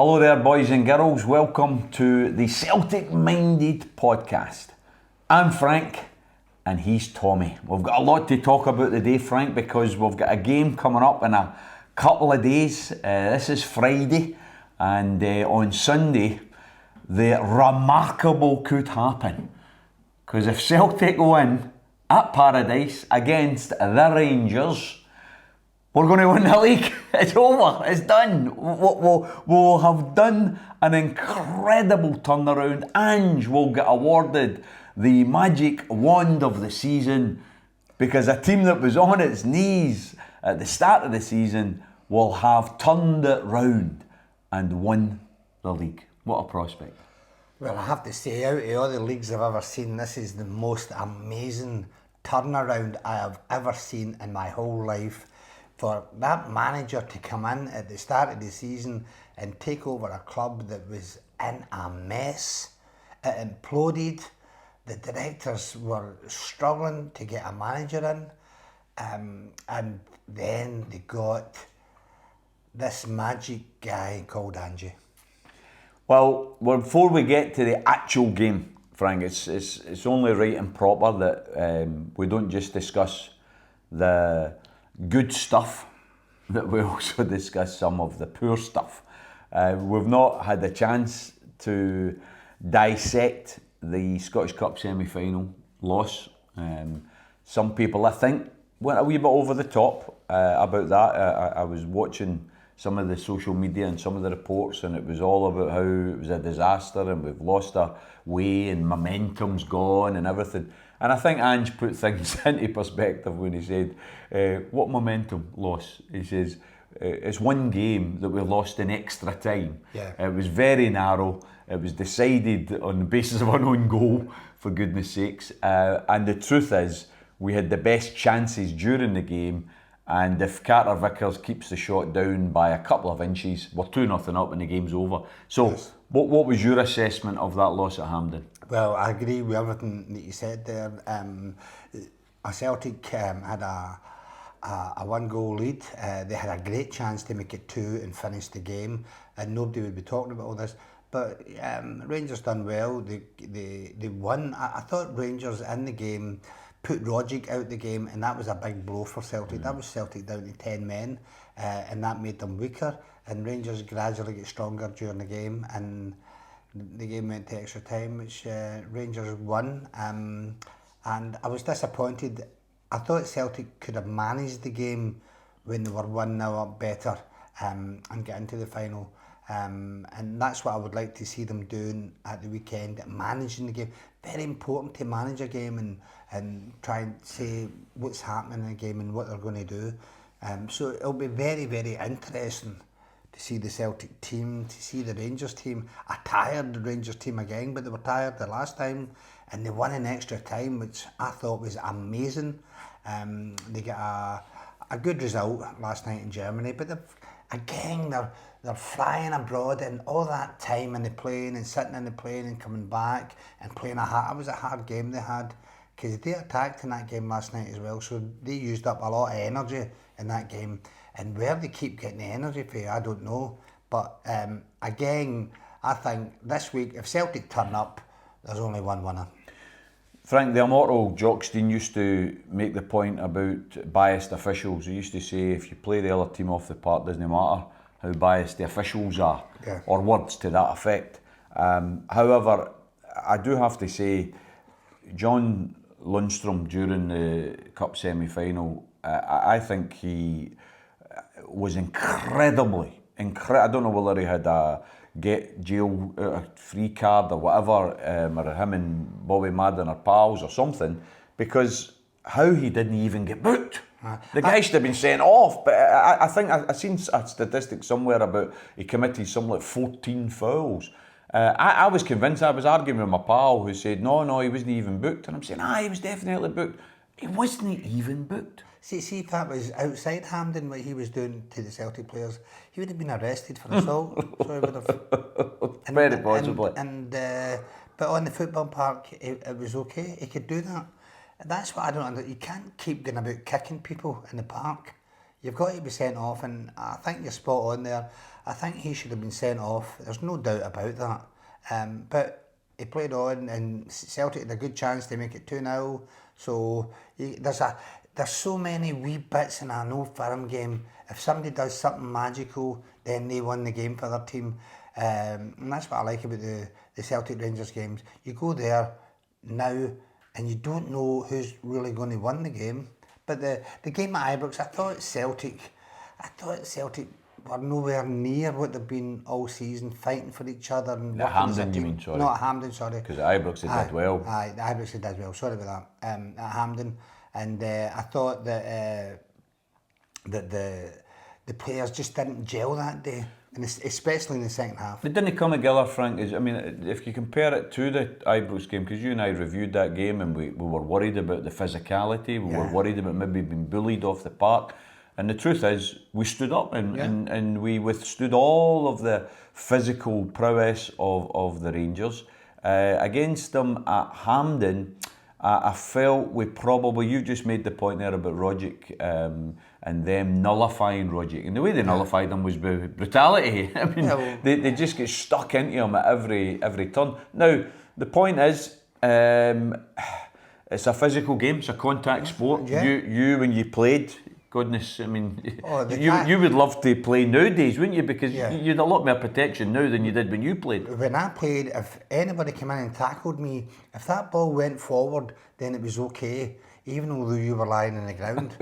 Hello there, boys and girls. Welcome to the Celtic Minded podcast. I'm Frank and he's Tommy. We've got a lot to talk about today, Frank, because we've got a game coming up in a couple of days. This is Friday, and on Sunday, the remarkable could happen. Because if Celtic win at Paradise against the Rangers, we're going to win the league. It's over. It's done. We'll have done an incredible turnaround. Ange will get awarded the magic wand of the season, because a team that was on its knees at the start of the season will have turned it round and won the league. What a prospect. Well, I have to say, out of all the leagues I've ever seen, this is the most amazing turnaround I have ever seen in my whole life. For that manager to come in at the start of the season and take over a club that was in a mess, it imploded. The directors were struggling to get a manager in, and then they got this magic guy called Angie. Well, before we get to the actual game, Frank, it's only right and proper that we don't just discuss the good stuff, that we also discuss some of the poor stuff. We've not had the chance to dissect the Scottish Cup semi-final loss. Some people, I think, went a wee bit over the top about that. I was watching some of the social media and some of the reports, and it was all about how it was a disaster and we've lost our way and momentum's gone and everything. And I think Ange put things into perspective when he said, what momentum loss? He says, it's one game that we lost in extra time. Yeah. It was very narrow. It was decided on the basis of an own goal, for goodness sakes. And the truth is, we had the best chances during the game. And if Carter Vickers keeps the shot down by a couple of inches, we're 2-0 up and the game's over. So, yes. What was your assessment of that loss at Hampden? Well, I agree with everything that you said there. Celtic had a one-goal lead. They had a great chance to make it 2 and finish the game, and nobody would be talking about all this. But Rangers done well. They won. I thought Rangers in the game put Rogic out the game, and that was a big blow for Celtic. That was Celtic down to 10 men, and that made them weaker. And Rangers gradually get stronger during the game, and the game went to extra time, which Rangers won. And I was disappointed. I thought Celtic could have managed the game when they were 1-0 up better, and get into the final. And that's what I would like to see them doing at the weekend, managing the game. Very important to manage a game and try and say what's happening in the game and what they're going to do. So it'll be very, very interesting to see the Celtic team, to see the Rangers team. I tired the Rangers team again, but they were tired the last time, and they won in extra time, which I thought was amazing. They got a good result last night in Germany, but they're flying abroad, and all that time in the plane and sitting in the plane and coming back and playing it was a hard game they had, because they attacked in that game last night as well, so they used up a lot of energy in that game. And where they keep getting the energy for, I don't know. But again, I think this week, if Celtic turn up, there's only one winner. Frank, the immortal Jockstein used to make the point about biased officials. He used to say, if you play the other team off the park, doesn't matter how biased the officials are, or words to that effect. However, I do have to say, John Lundstrom during the Cup semi-final, I think he was incredibly, I don't know whether he had a get jail free card or whatever, or him and Bobby Madden are pals or something, because how he didn't even get booked. The guy should have been sent off, but I think I seen a statistic somewhere about he committed something like 14 fouls. I was convinced, I was arguing with my pal who said, no, he wasn't even booked. And I'm saying, he was definitely booked. He wasn't even booked. See if that was outside Hampden, what he was doing to the Celtic players, he would have been arrested for assault. So he would have. Very possibly. But on the football park, it was okay. He could do that. That's what I don't understand. You can't keep going about kicking people in the park. you've got to be sent off, and I think you're spot on there. I think he should have been sent off. There's no doubt about that. But he played on, and Celtic had a good chance to make it 2-0. So there's so many wee bits in an old firm game. If somebody does something magical, then they won the game for their team. And that's what I like about the Celtic Rangers games. You go there now and you don't know who's really going to win the game. But the game at Ibrox, I thought Celtic were nowhere near what they've been all season, fighting for each other. And At Hampden, you mean, sorry? Not at Hampden, sorry. Because at Ibrox they did well. Aye, the Ibrox did well, sorry about that. At Hampden. And I thought that the players just didn't gel that day, and especially in the second half. They didn't come together, Frank. I mean, if you compare it to the Ibrox game, because you and I reviewed that game and we were worried about the physicality, we were worried about maybe being bullied off the park. And the truth is, we stood up and we withstood all of the physical prowess of the Rangers. Against them at Hampden, I felt we probably, you just made the point there about Rogic and them nullifying Rogic. And the way they nullified him was with brutality. I mean, they just get stuck into him at every turn. Now, the point is, it's a physical game, it's a contact sport. Yeah. You when you played, goodness, I mean, you would love to play nowadays, wouldn't you? Because you'd a lot more protection now than you did when you played. When I played, if anybody came in and tackled me, if that ball went forward, then it was okay, even though you were lying on the ground.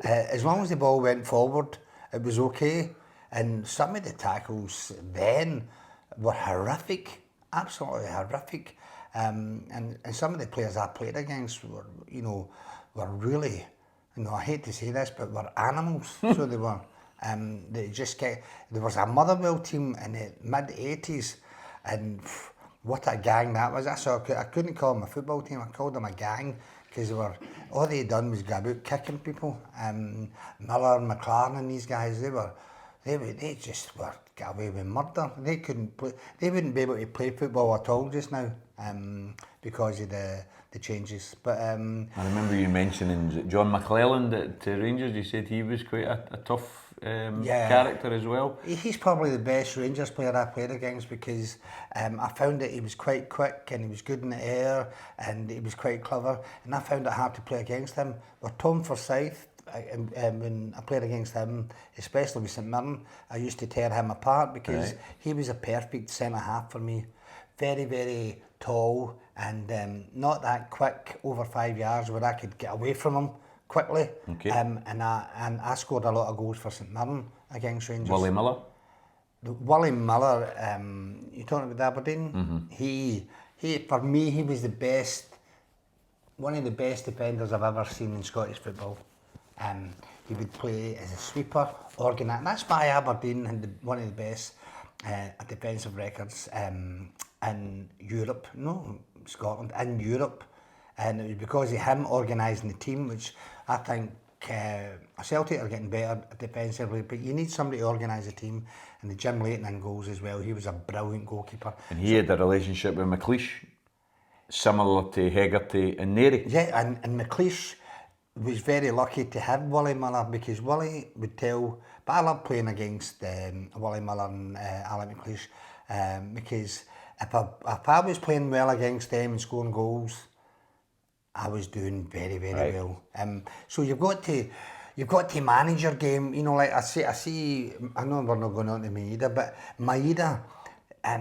As long as the ball went forward, it was okay. And some of the tackles then were horrific, absolutely horrific. And some of the players I played against were really, I hate to say this, but were animals. So they were. There was a Motherwell team in the mid-80s, and what a gang that was. I couldn't call them a football team, I called them a gang, because all they done was go about kicking people. Miller, McLaren and these guys, they just were got away with murder. They couldn't play, they wouldn't be able to play football at all just now, because of the changes. But I remember you mentioning John McClelland at Rangers. You said he was quite a tough character as well. He's probably the best Rangers player I played against, because I found that he was quite quick and he was good in the air and he was quite clever, and I found it hard to play against him. With Tom Forsyth, when I played against him, especially with St Mirren, I used to tear him apart, because he was a perfect centre half for me. Very, very tall and not that quick over 5 yards where I could get away from him quickly. Okay. And I scored a lot of goals for St Mirren against Rangers. Willie Miller? Willie Miller, you're talking about Aberdeen? Mm-hmm. He for me, he was the best, one of the best defenders I've ever seen in Scottish football. He would play as a sweeper, organised. That's why Aberdeen had one of the best defensive records in Europe, no Scotland, in Europe. And it was because of him organising the team, which I think Celtic are getting better defensively, but you need somebody to organise a team. And the Jim Leighton in goals as well, he was a brilliant goalkeeper. And he had a relationship with McLeish, similar to Hegarty and Neri. Yeah, and McLeish was very lucky to have Willie Miller, because Willie would tell, but I love playing against Willie Miller and Alec McLeish, because if I was playing well against them and scoring goals, I was doing very, very well. So you've got to manage your game. Like I see. I know we're not going on to Maeda, but Maeda,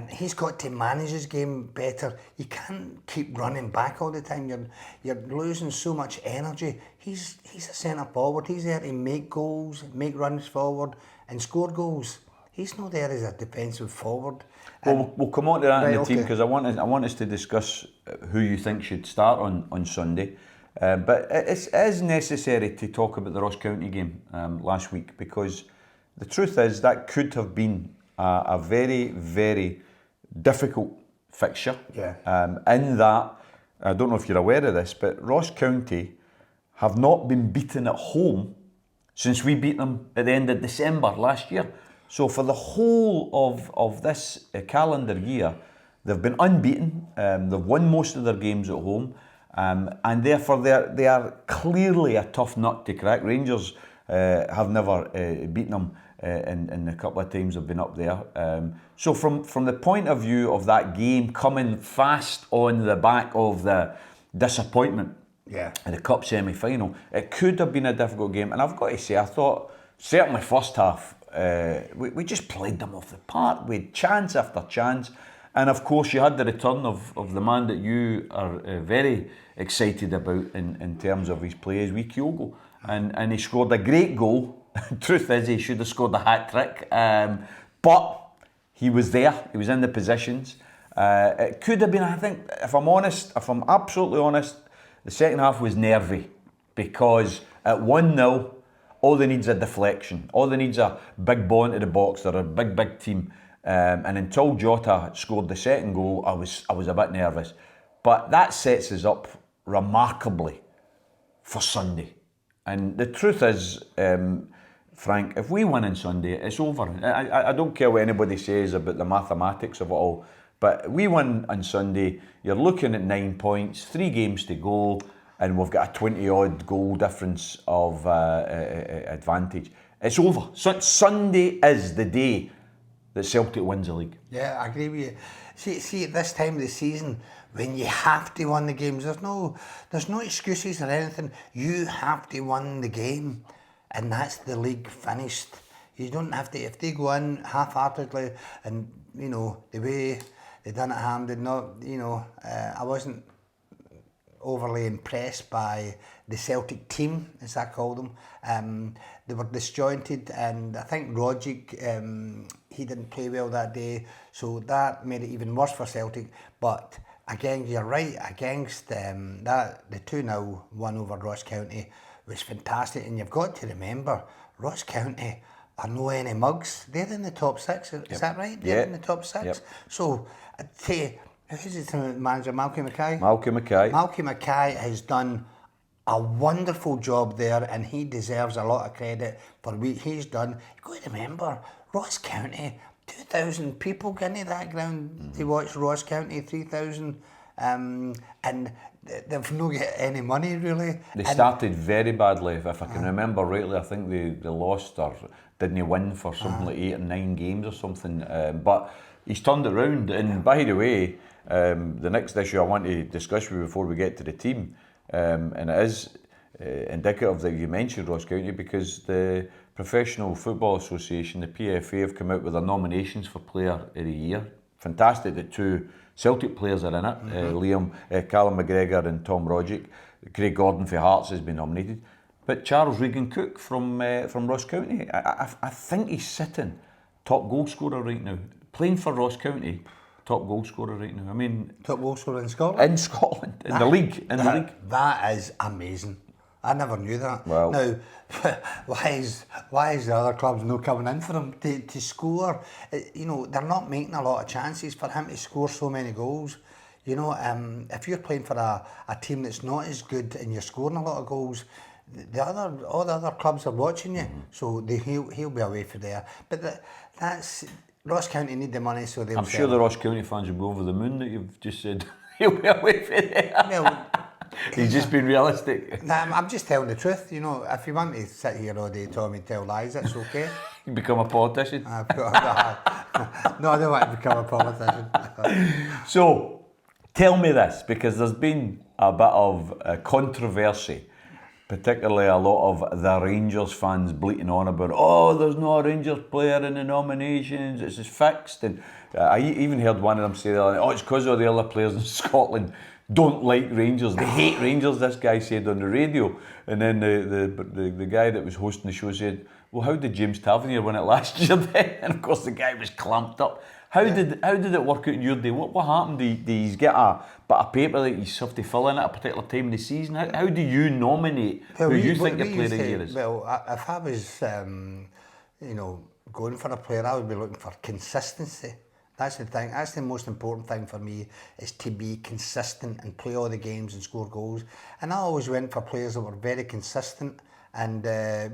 he's got to manage his game better. You can't keep running back all the time. You're losing so much energy. He's a centre forward. He's there to make goals, make runs forward, and score goals. He's not there as a defensive forward. Well, we'll come on to that in the team, because I want us to discuss who you think should start on Sunday. But it is necessary to talk about the Ross County game last week, because the truth is that could have been a very, very difficult fixture. Yeah. In that, I don't know if you're aware of this, but Ross County have not been beaten at home since we beat them at the end of December last year. So for the whole of this calendar year, they've been unbeaten. They've won most of their games at home, and therefore they are clearly a tough nut to crack. Rangers have never beaten them in the couple of times I've been up there. So from the point of view of that game coming fast on the back of the disappointment in the cup semi-final, it could have been a difficult game. And I've got to say, I thought certainly first half we just played them off the park. We had chance after chance. And of course, you had the return of the man that you are very excited about in terms of his play, is wee Kyogo. And he scored a great goal. Truth is, he should have scored a hat-trick. But he was there. He was in the positions. It could have been, I think, if I'm absolutely honest, the second half was nervy. Because at 1-0, all they need's a deflection. All they need's a big ball into the box. They're a big team. And until Jota scored the second goal, I was a bit nervous. But that sets us up remarkably for Sunday. And the truth is, Frank, if we win on Sunday, it's over. I don't care what anybody says about the mathematics of it all, but we win on Sunday, you're looking at 9 points, 3 games to go, and we've got a 20-odd goal difference of advantage. It's over. Sunday is the day that Celtic wins the league. Yeah, I agree with you. See, at this time of the season, when you have to win the games, there's no excuses or anything. You have to win the game, and that's the league finished. You don't have to, if they go in half-heartedly, and the way they done at Hampden, I wasn't overly impressed by the Celtic team, as I call them. They were disjointed, and I think Rogic, he didn't play well that day, so that made it even worse for Celtic. But again, you're right, against the 2-0 win over Ross County was fantastic. And you've got to remember, Ross County are no any mugs. They're in the top 6, is that right? They're in the top 6. Yep. So I'd say, who's the manager, Malky Mackay? Malky Mackay has done a wonderful job there, and he deserves a lot of credit for what he's done. You've got to remember, Ross County, 2,000 people getting to that ground to watch Ross County, 3,000, and they've not got any money really. They started very badly, if I can remember rightly. I think they lost or didn't win for something like 8 or 9 games or something. But he's turned it round. And by the way, the next issue I want to discuss with you before we get to the team, and it is indicative that you mentioned Ross County, because the Professional Football Association, the PFA, have come out with their nominations for Player of the Year. Fantastic that 2 Celtic players are in it, Callum McGregor and Tom Rogic. Craig Gordon for Hearts has been nominated. But Charles Regan-Cook from Ross County, I think he's sitting top goal scorer right now. Playing for Ross County, top goal scorer right now. I mean, top goal scorer in Scotland? In Scotland, in the league. That is amazing. I never knew that. Well, now, why is the other clubs not coming in for him to score? They're not making a lot of chances for him to score so many goals. If you're playing for a team that's not as good and you're scoring a lot of goals, all the other clubs are watching you, so he'll be away for there. But that's Ross County need the money, so they'll. I'm sure the Ross County fans will go over the moon that you've just said he'll be away for there. Well, he's just been realistic. Nah, I'm just telling the truth. If you want to sit here all day, Tommy, and tell lies, it's okay. You become a politician. No, I don't want to become a politician. So, tell me this, because there's been a bit of controversy, particularly a lot of the Rangers fans bleating on about, there's no Rangers player in the nominations, it's fixed. And I even heard one of them say, it's because all the other players in Scotland don't like Rangers, they hate Rangers, this guy said on the radio. And then the guy that was hosting the show said, well, how did James Tavernier win it last year then? And of course the guy was clamped up. How did it work out in your day? What happened? Do you get a bit of paper that you have to fill in at a particular time in the season? How do you nominate who you think the player of the year is? Well, if I was going for a player, I would be looking for consistency. That's the thing. That's the most important thing for me, is to be consistent and play all the games and score goals. And I always went for players that were very consistent, and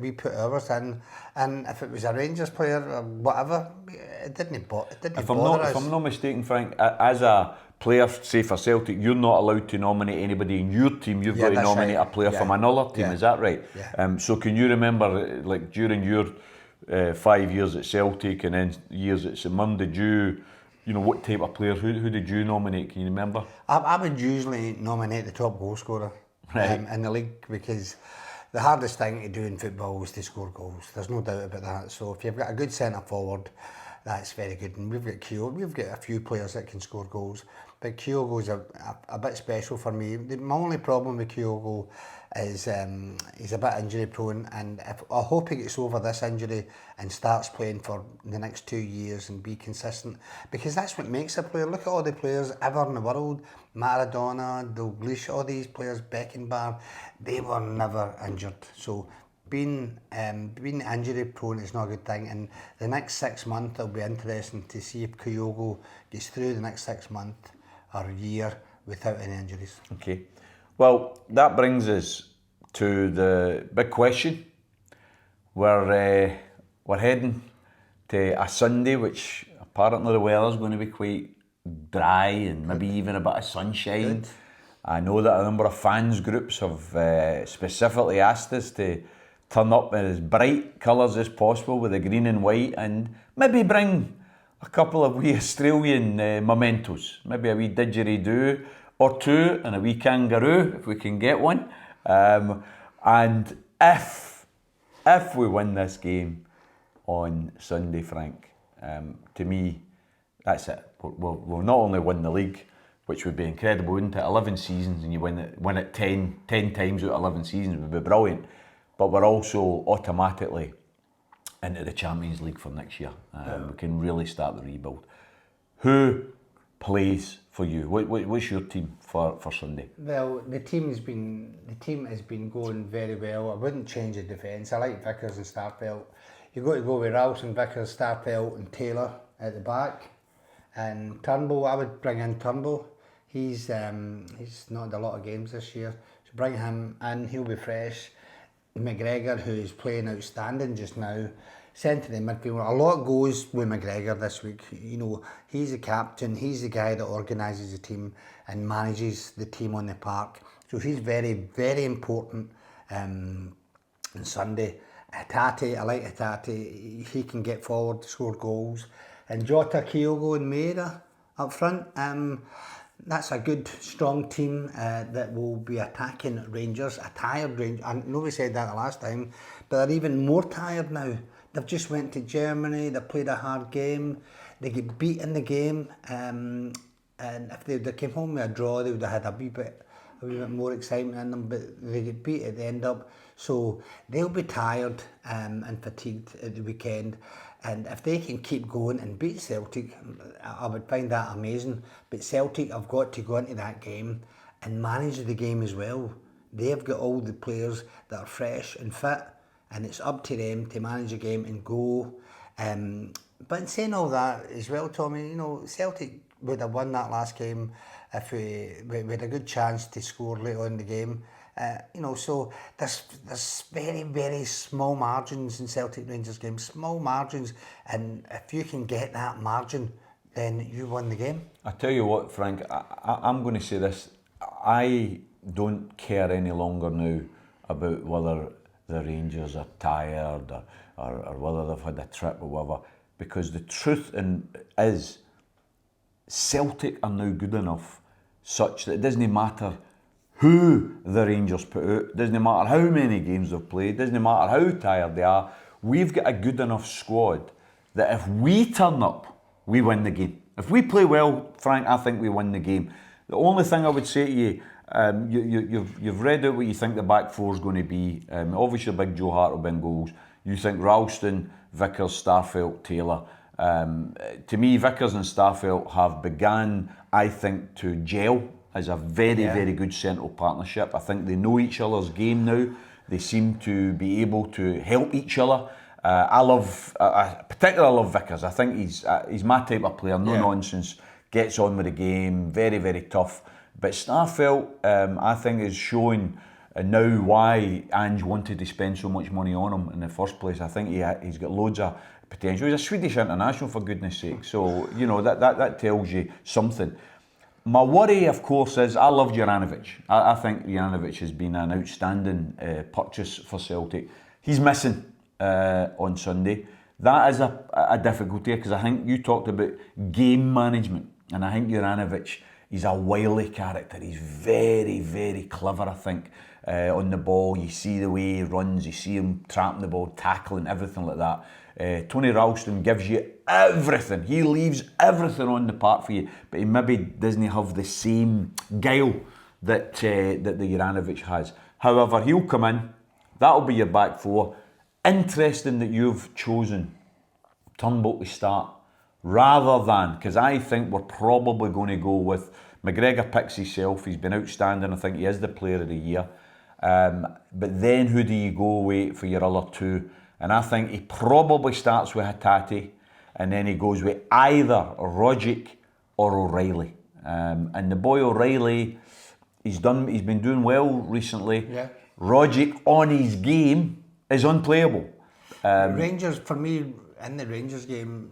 we put ours in. And if it was a Rangers player or whatever, it didn't bother us. If I'm not mistaken, Frank, as a player, say for Celtic, you're not allowed to nominate anybody in your team. You've got to nominate a player from another team. Is that right? Yeah. So can you remember, like during your 5 years at Celtic and then years at St Mirren, did you know, what type of player? Who did you nominate? Can you remember? I would usually nominate the top goal scorer in the league, because the hardest thing to do in football is to score goals. There's no doubt about that. So if you've got a good centre forward, that's very good. And we've got Kyogo. We've got a few players that can score goals, but Kyogo's a bit special for me. My only problem with Kyogo is he's a bit injury prone, and I hope he gets over this injury and starts playing for the next 2 years and be consistent, because that's what makes a player. Look at all the players ever in the world: Maradona, Dalglish, all these players, Beckenbauer, they were never injured. So being injury prone is not a good thing, and the next 6 months will be interesting to see if Kyogo gets through the next 6 months or year without any injuries. Okay. Well, that brings us to the big question. We're heading to a Sunday, which apparently the weather's going to be quite dry and maybe even a bit of sunshine. Good. I know that a number of fans groups have specifically asked us to turn up in as bright colours as possible with the green and white, and maybe bring a couple of wee Australian mementos, maybe a wee didgeridoo or two and a wee kangaroo if we can get one. And if we win this game on Sunday, Frank, to me, that's it. We'll not only win the league, which would be incredible, wouldn't it? 11 seasons and you win it 10 times out of 11 seasons would be brilliant. But we're also automatically into the Champions League for next year. We can really start the rebuild. Who plays for you? What's your team for Sunday? Well, the team has been going very well. I wouldn't change the defence. I like Vickers and Starfelt. You've got to go with Ralston, Vickers, Starfelt and Taylor at the back. And Turnbull, I would bring in Turnbull. He's not had a lot of games this year, so bring him in. He'll be fresh. McGregor, who is playing outstanding just now, centre the midfield. A lot goes with McGregor this week. You know, he's the captain. He's the guy that organises the team and manages the team on the park. So he's very, very important on Sunday. Hatate, I like Hatate. He can get forward, score goals. And Jota, Kyogo and Meira up front. That's a good, strong team that will be attacking Rangers, a tired Rangers. I know we said that the last time, but they're even more tired now. They've just went to Germany, they played a hard game, they get beat in the game, and if they came home with a draw, they would have had a wee bit more excitement in them, but they get beat at the end up. So they'll be tired and fatigued at the weekend. And if they can keep going and beat Celtic, I would find that amazing. But Celtic have got to go into that game and manage the game as well. They've got all the players that are fresh and fit, and it's up to them to manage the game and go. But in saying all that as well, Tommy, you know, Celtic would have won that last game if we had a good chance to score later on in the game. You know, so there's very, very small margins in Celtic Rangers games, small margins, and if you can get that margin, then you won the game. I tell you what, Frank, I'm going to say this. I don't care any longer now about whether the Rangers are tired or whether they've had a trip or whatever, because the truth is Celtic are now good enough such that it doesn't matter who the Rangers put out, doesn't matter how many games they've played, doesn't matter how tired they are, we've got a good enough squad that if we turn up, we win the game. If we play well, Frank, I think we win the game. The only thing I would say to you, you've read out what you think the back four is going to be. Obviously, Big Joe Hart will be in goals. You think Ralston, Vickers, Starfelt, Taylor. To me, Vickers and Starfelt have begun, I think, to gel as a very, very good central partnership. I think they know each other's game now. They seem to be able to help each other. I particularly love Vickers. I think he's my type of player, no nonsense, gets on with the game, very, very tough. But Starfelt, I think, is showing now why Ange wanted to spend so much money on him in the first place. I think he's got loads of potential. He's a Swedish international, for goodness sake. So, you know, that tells you something. My worry, of course, is I love Juranovic. I think Juranovic has been an outstanding purchase for Celtic. He's missing on Sunday. That is a difficulty, because I think you talked about game management, and I think Juranovic, he's a wily character. He's very, very clever, I think, on the ball. You see the way he runs, you see him trapping the ball, tackling, everything like that. Tony Ralston gives you everything. He leaves everything on the park for you, but he maybe doesn't have the same guile that the Juranovic has. However, he'll come in. That'll be your back four. Interesting that you've chosen Turnbull to start rather than, because I think we're probably going to go with McGregor. Picks himself. He's been outstanding. I think he is the player of the year. But then who do you go with for your other two? And I think he probably starts with Hatate, and then he goes with either Rogic or O'Reilly. And the boy O'Reilly, he's been doing well recently. Yeah. Rogic on his game is unplayable. Rangers, for me, in the Rangers game,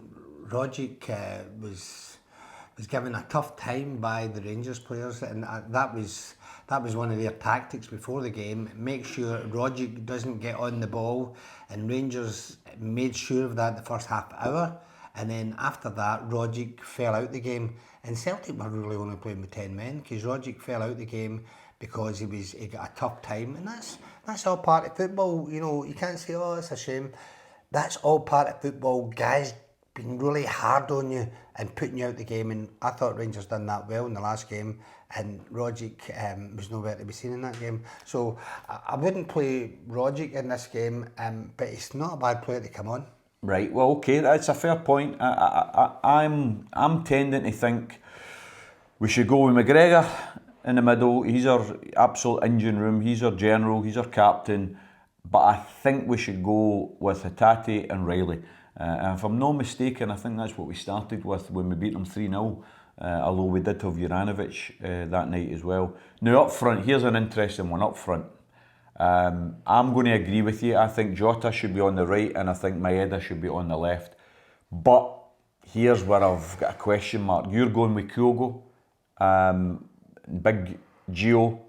Rogic was given a tough time by the Rangers players, and that was one of their tactics before the game. Make sure Rogic doesn't get on the ball, and Rangers made sure of that the first half hour, and then after that Rogic fell out the game, and Celtic were really only playing with 10 men because Rogic fell out the game because he got a tough time, and that's all part of football. You know, you can't say, oh, it's a shame. That's all part of football. Guys being really hard on you and putting you out the game, and I thought Rangers done that well in the last game, and Rogic was nowhere to be seen in that game. So I wouldn't play Rogic in this game, but it's not a bad player to come on. Right, well, okay, that's a fair point. I'm tending to think we should go with McGregor in the middle. He's our absolute engine room, he's our general, he's our captain, but I think we should go with Hatate and Riley. And if I'm not mistaken, I think that's what we started with when we beat them 3-0, although we did have Juranovic that night as well. Now up front, here's an interesting one up front. I'm going to agree with you. I think Jota should be on the right, and I think Maeda should be on the left. But here's where I've got a question mark. You're going with Kyogo, big Gio,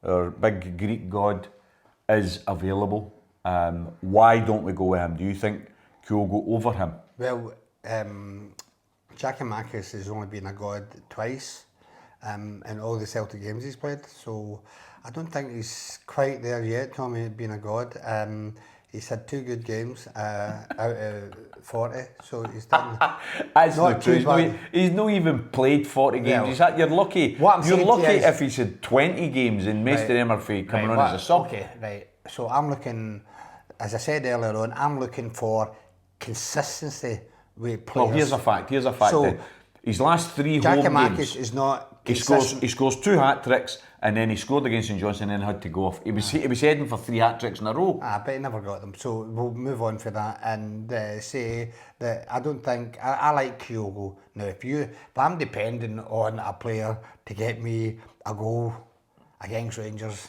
or big Greek god, is available. Why don't we go with him? Do you think Kyogo over him? Well, Giakoumakis has only been a god twice in all the Celtic games he's played, so I don't think he's quite there yet, Tommy, being a god. He's had 2 good games out of 40, so he's done. That's not true. He's not even played 40 games. Well, you're lucky. You're lucky if he's had 20 games, and most of them are for coming on as a sub. Okay, right. So I'm looking, as I said earlier on, I'm looking for consistency with players. Well, here's a fact. So, then. His last 3 home games, is not he scores 2 hat-tricks, and then he scored against St Johnstone and then had to go off. He was heading for 3 hat-tricks in a row. But he never got them, so we'll move on for that and say that I don't think, I like Kyogo. Now if I'm depending on a player to get me a goal against Rangers,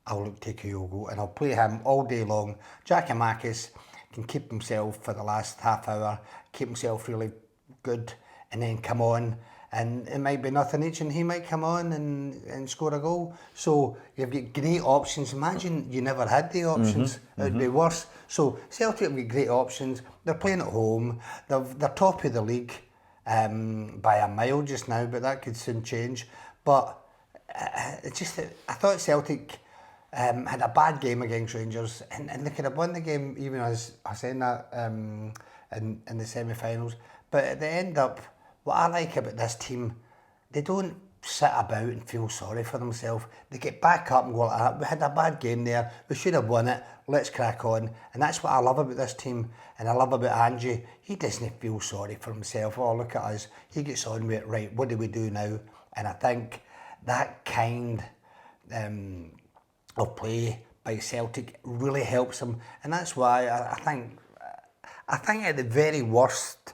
I'll look to Kyogo and I'll play him all day long. Giakoumakis can keep himself for the last half hour, keep himself really good, and then come on, and it might be nothing each, and he might come on and score a goal. So you've got great options. Imagine you never had the options. It'd be worse. So Celtic have got great options. They're playing at home. They're top of the league by a mile just now, but that could soon change. But it's just that I thought Celtic had a bad game against Rangers, and they could have won the game, even as I was saying that in the semi-finals. But at the end up, what I like about this team, they don't sit about and feel sorry for themselves. They get back up and go like that. We had a bad game there. We should have won it. Let's crack on. And that's what I love about this team. And I love about Angie. He doesn't feel sorry for himself. Oh, look at us. He gets on with it. Right, what do we do now? And I think that kind of play by Celtic really helps him. And that's why I think at the very worst,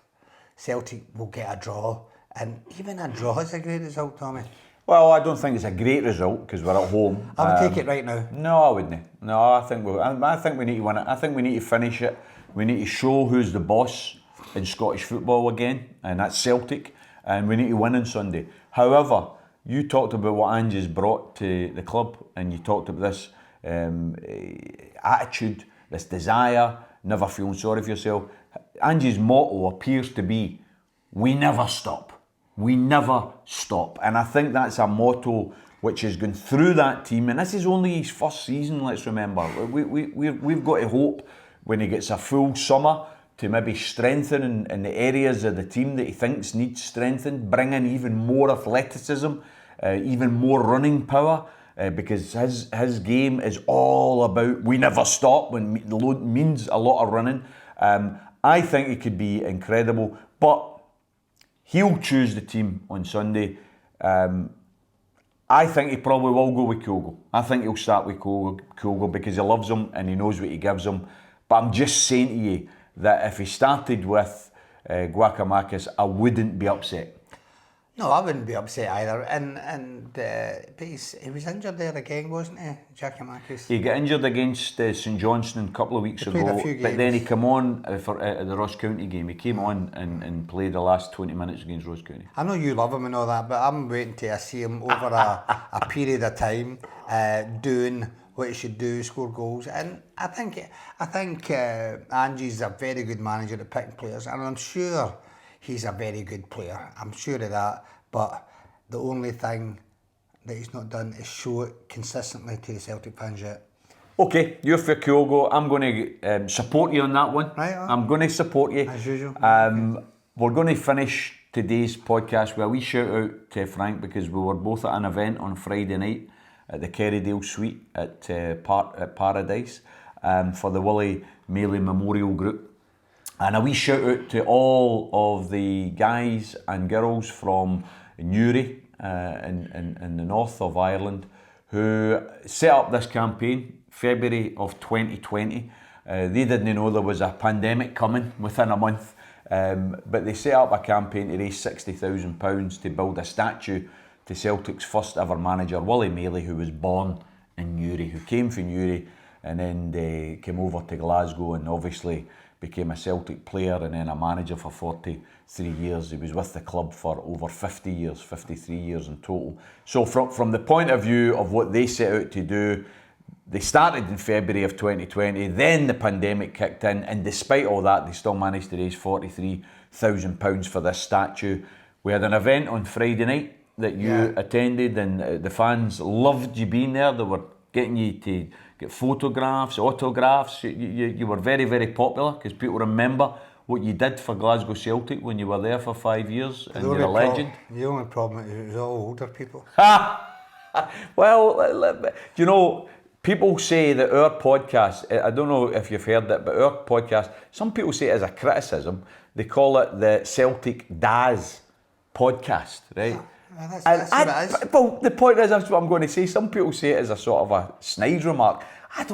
Celtic will get a draw, and even a draw is a great result, Tommy. Well, I don't think it's a great result because we're at home. I would take it right now. No, I wouldn't. No, I think we need to win it. I think we need to finish it. We need to show who's the boss in Scottish football again, and that's Celtic. And we need to win on Sunday. However, you talked about what Ange's brought to the club, and you talked about this attitude, this desire, never feeling sorry for yourself. Ange's motto appears to be, we never stop. We never stop. And I think that's a motto which has gone through that team. And this is only his first season, let's remember. We've got to hope when he gets a full summer to maybe strengthen in the areas of the team that he thinks needs strengthened, bring in even more athleticism, even more running power, because his game is all about we never stop, when means a lot of running. I think he could be incredible, but he'll choose the team on Sunday. I think he probably will go with Kyogo. I think he'll start with Kyogo because he loves him and he knows what he gives him. But I'm just saying to you that if he started with Giakoumakis, I wouldn't be upset. No, I wouldn't be upset either. But he was injured there again, wasn't he, Giakoumakis? He got injured against St Johnstone a couple of weeks ago, but then he came on for the Ross County game. He came on and played the last 20 minutes against Ross County. I know you love him and all that, but I'm waiting till I see him over a period of time doing what he should do, score goals. And I think Angie's a very good manager at picking players, and I'm sure he's a very good player. I'm sure of that. But the only thing that he's not done is show it consistently to the Celtic fans yet. Okay, you're for Kyogo. I'm going to support you on that one. Right. I'm going to support you. As usual. We're going to finish today's podcast with a wee shout out to Frank, because we were both at an event on Friday night at the Kerrydale Suite at Paradise for the Willie Maley Memorial Group. And a wee shout out to all of the guys and girls from Newry in the north of Ireland who set up this campaign, February of 2020. They didn't know there was a pandemic coming within a month, but they set up a campaign to raise £60,000 to build a statue to Celtic's first ever manager, Willie Maley, who was born in Newry, who came from Newry and then came over to Glasgow and obviously became a Celtic player and then a manager for 43 years. He was with the club for over 50 years, 53 years in total. So from the point of view of what they set out to do, they started in February of 2020, then the pandemic kicked in, and despite all that, they still managed to raise £43,000 for this statue. We had an event on Friday night that you attended, and the fans loved you being there. They were getting you to get photographs, autographs. You were very, very popular because people remember what you did for Glasgow Celtic when you were there for 5 years, and you're a legend. The only problem is it was all older people. Well, you know, people say that our podcast, I don't know if you've heard it, but our podcast, some people say it as a criticism. They call it the Celtic Daz podcast, right? That's what it is. Well, the point is, that's what I'm going to say. Some people say it as a sort of a snide remark. I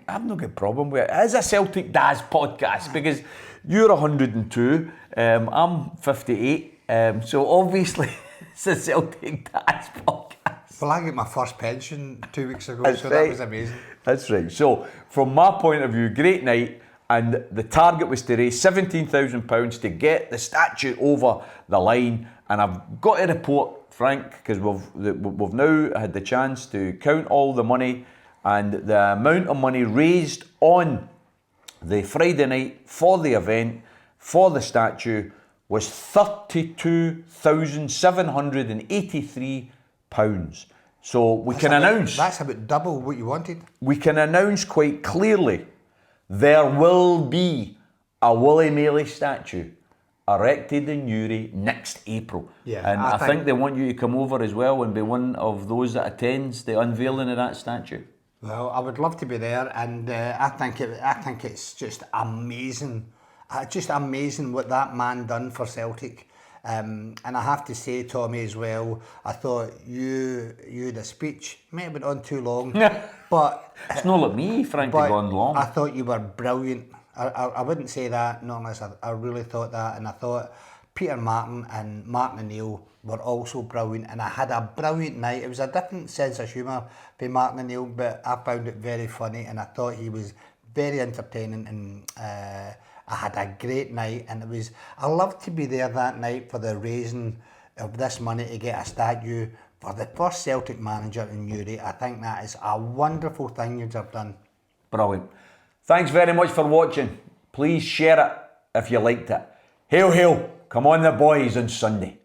have no good problem with it. It is a Celtic Daz podcast because you're 102, I'm 58, so obviously it's a Celtic Daz podcast. Well, I got my first pension 2 weeks ago, That's so right. that was amazing. That's right. So, from my point of view, great night, and the target was to raise £17,000 to get the statue over the line. And I've got to report, Frank, because we've now had the chance to count all the money, and the amount of money raised on the Friday night for the event, for the statue, was £32,783. So we can announce... That's about double what you wanted. We can announce quite clearly there will be a Willie Maley statue erected in Newry next April. Yeah, and I think they want you to come over as well and be one of those that attends the unveiling of that statue. Well, I would love to be there, and I think it's just amazing. Just amazing what that man done for Celtic. And I have to say, Tommy, as well, I thought you had a speech, may have been on too long, but... It's not like me, Frank, to go on long. I thought you were brilliant. I wouldn't say that, not unless I really thought that, and I thought Peter Martin and Martin O'Neill were also brilliant, and I had a brilliant night. It was a different sense of humour by Martin O'Neill, but I found it very funny, and I thought he was very entertaining, and I had a great night, and I loved to be there that night for the raising of this money to get a statue for the first Celtic manager in Newry, I think that is a wonderful thing you have done. Brilliant. Thanks very much for watching. Please share it if you liked it. Hail, hail. Come on the boys on Sunday.